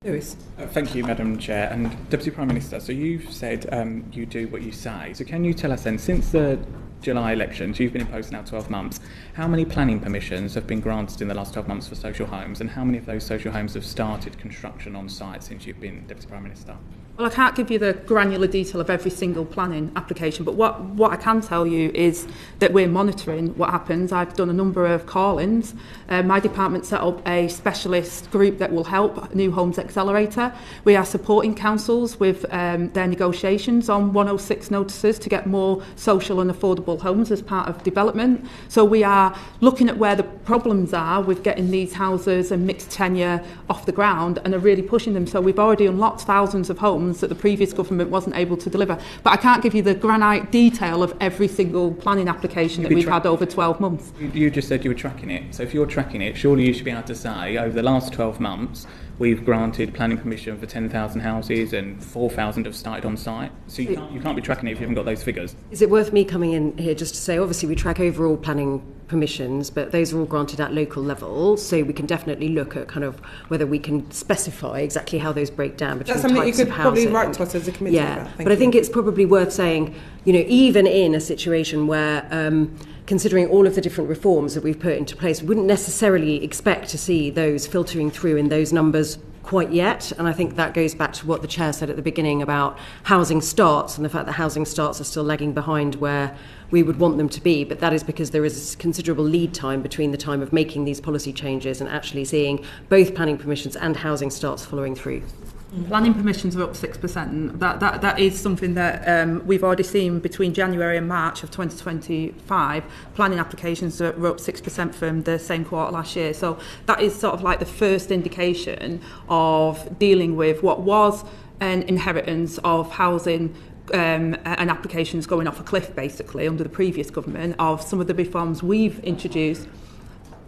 Lewis. Thank you, Madam Chair. And Deputy Prime Minister, so you've said you do what you say. So can you tell us then, since the July elections, you've been in post now 12 months, how many planning permissions have been granted in the last 12 months for social homes, and how many of those social homes have started construction on site since you've been Deputy Prime Minister? Well, I can't give you the granular detail of every single planning application, but what I can tell you is that we're monitoring what happens. I've done a number of call-ins. My department set up a specialist group that will help New Homes Accelerator. We are supporting councils with their negotiations on 106 notices to get more social and affordable homes as part of development. So we are looking at where the problems are with getting these houses and mixed tenure off the ground and are really pushing them. So we've already unlocked thousands of homes that the previous government wasn't able to deliver. But I can't give you the granite detail of every single planning application that we've had over 12 months. You just said you were tracking it. So if you're tracking it, surely you should be able to say over the last 12 months we've granted planning permission for 10,000 houses and 4,000 have started on site. So you can't be tracking it if you haven't got those figures. Is it worth me coming in here just to say, obviously we track overall planning permissions, but those are all granted at local level, so we can definitely look at kind of whether we can specify exactly how those break down between types of housing. That's something you could probably write to us as a committee. Yeah, but I think it's probably worth saying, you know, even in a situation where considering all of the different reforms that we've put into place, we wouldn't necessarily expect to see those filtering through in those numbers quite yet. And I think that goes back to what the Chair said at the beginning about housing starts and the fact that housing starts are still lagging behind where we would want them to be. But that is because there is a considerable lead time between the time of making these policy changes and actually seeing both planning permissions and housing starts following through. Planning permissions are up 6%. That is something that we've already seen between January and March of 2025. Planning applications are up 6% from the same quarter last year. So that is sort of like the first indication of dealing with what was an inheritance of housing and applications going off a cliff, basically, under the previous government, of some of the reforms we've introduced.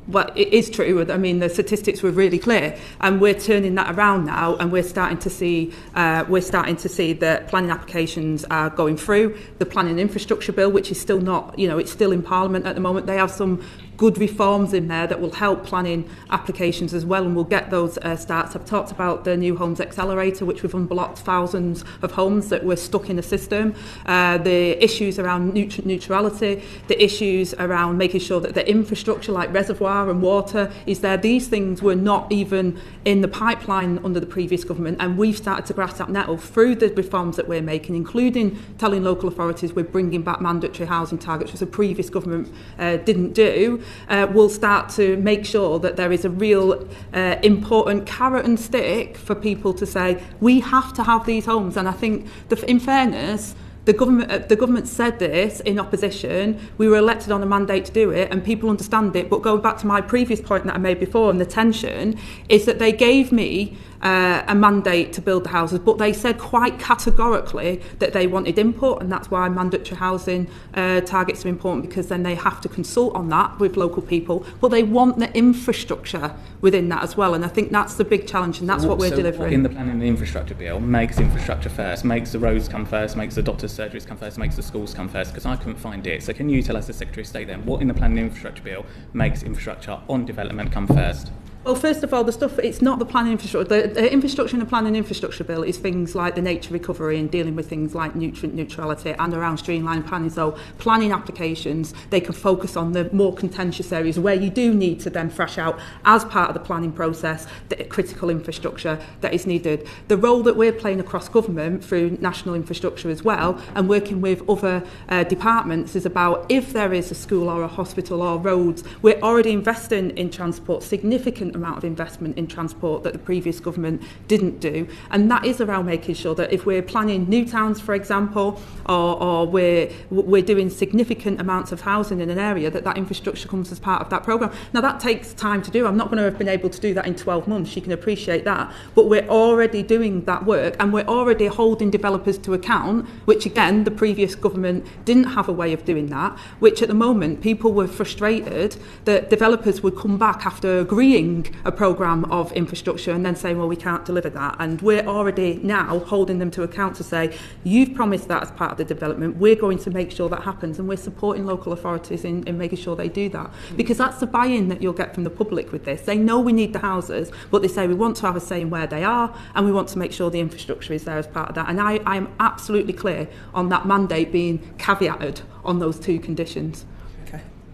Well, it is true. I mean, the statistics were really clear, and we're turning that around now, and we're starting to see that planning applications are going through. The planning infrastructure bill, which is still not, you know, it's still in Parliament at the moment. They have some good reforms in there that will help planning applications as well, and we'll get those starts. I've talked about the New Homes Accelerator, which we've unblocked thousands of homes that were stuck in the system. The issues around neutrality, the issues around making sure that the infrastructure like reservoir and water is there. These things were not even in the pipeline under the previous government, and we've started to grasp that nettle through the reforms that we're making, including telling local authorities we're bringing back mandatory housing targets, which the previous government didn't do. We'll start to make sure that there is a real important carrot and stick for people to say we have to have these homes. And I think in fairness, the government said this in opposition. We were elected on a mandate to do it, and people understand it. But going back to my previous point that I made before, and the tension is that they gave me a mandate to build the houses, but they said quite categorically that they wanted input, and that's why mandatory housing targets are important, because then they have to consult on that with local people, but they want the infrastructure within that as well, and I think that's the big challenge, and that's what we're delivering. In the planning and infrastructure bill makes infrastructure first, makes the roads come first, makes the doctors' surgeries come first, makes the schools come first, because I couldn't find it. So can you tell us, the Secretary of State, then, what in the planning and infrastructure bill makes infrastructure on development come first? Well, first of all, the stuff, it's not the planning infrastructure. The infrastructure in the planning infrastructure bill is things like the nature recovery and dealing with things like nutrient neutrality and around streamlined planning. So planning applications, they can focus on the more contentious areas where you do need to then thrash out, as part of the planning process, the critical infrastructure that is needed. The role that we're playing across government through national infrastructure as well, and working with other departments, is about if there is a school or a hospital or roads, we're already investing in transport, significant amount of investment in transport that the previous government didn't do, and that is around making sure that if we're planning new towns, for example, or we're doing significant amounts of housing in an area, that infrastructure comes as part of that programme. Now that takes time to do. I'm not going to have been able to do that in 12 months, you can appreciate that, but we're already doing that work, and we're already holding developers to account, which again the previous government didn't have a way of doing that, which at the moment people were frustrated that developers would come back after agreeing promising a programme of infrastructure and then saying, well, we can't deliver that. And we're already now holding them to account to say, you've promised that as part of the development, we're going to make sure that happens, and we're supporting local authorities in making sure they do that. Because that's the buy-in that you'll get from the public with this. They know we need the houses, but they say we want to have a say in where they are, and we want to make sure the infrastructure is there as part of that. And I am absolutely clear on that mandate being caveated on those two conditions.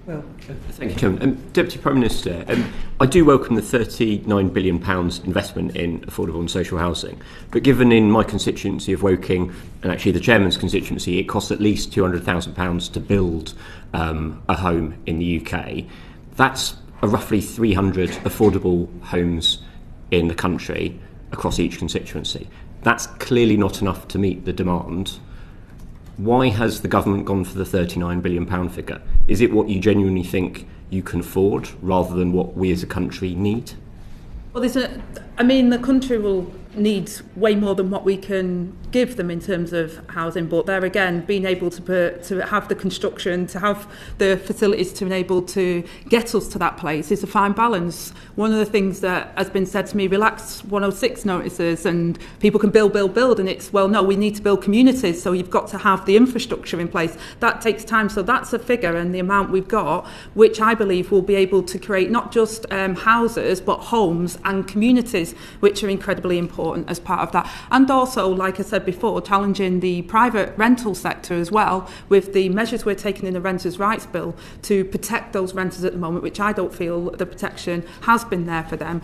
Well, thank you, Chairman. Deputy Prime Minister, I do welcome the £39 billion investment in affordable and social housing, but given in my constituency of Woking, and actually the Chairman's constituency, it costs at least £200,000 to build a home in the UK. That's roughly 300 affordable homes in the country across each constituency. That's clearly not enough to meet the demand. Why has the government gone for the £39 billion figure? Is it what you genuinely think you can afford rather than what we as a country need? Well, the country will need way more than what we can give them in terms of housing, but there again, being able to have the construction, to have the facilities to enable to get us to that place is a fine balance. One of the things that has been said to me, relax 106 notices and people can build, and it's, well, no, we need to build communities, so you've got to have the infrastructure in place. That takes time, so that's a figure and the amount we've got, which I believe will be able to create not just houses, but homes and communities, which are incredibly important as part of that. And also, like I said before, challenging the private rental sector as well with the measures we're taking in the Renters' Rights Bill to protect those renters at the moment, which I don't feel the protection has been there for them,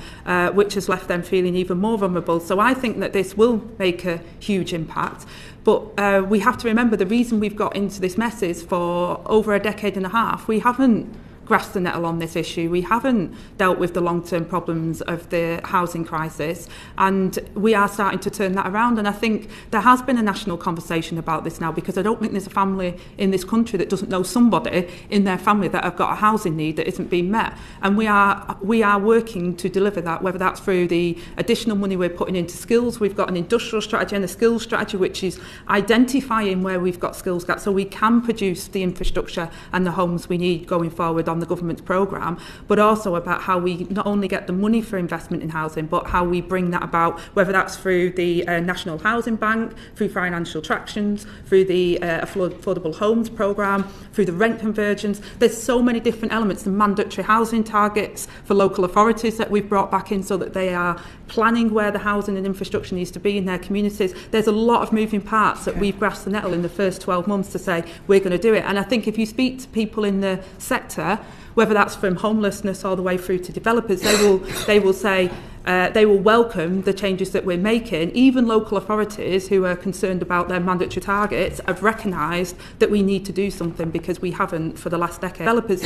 which has left them feeling even more vulnerable. So I think that this will make a huge impact. But we have to remember the reason we've got into this mess is for over a decade and a half, we haven't grasped the nettle on this issue. We haven't dealt with the long-term problems of the housing crisis, and we are starting to turn that around. And I think there has been a national conversation about this now, because I don't think there's a family in this country that doesn't know somebody in their family that have got a housing need that isn't being met. And we are working to deliver that, whether that's through the additional money we're putting into skills. We've got an industrial strategy and a skills strategy, which is identifying where we've got skills gaps so we can produce the infrastructure and the homes we need going forward on the government's programme, but also about how we not only get the money for investment in housing, but how we bring that about, whether that's through the National Housing Bank, through financial tractions, through the Affordable Homes programme, through the rent conversions. There's so many different elements, the mandatory housing targets for local authorities that we've brought back in so that they are planning where the housing and infrastructure needs to be in their communities. There's a lot of moving parts that we've grasped the nettle in the first 12 months to say we're going to do it. And I think if you speak to people in the sector, whether that's from homelessness all the way through to developers, they will say they will welcome the changes that we're making. Even local authorities who are concerned about their mandatory targets have recognised that we need to do something because we haven't for the last decade. Developers,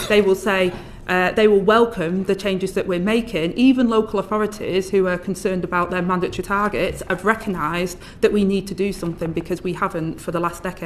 they will say they will welcome the changes that we're making. Even local authorities who are concerned about their mandatory targets have recognised that we need to do something because we haven't for the last decade.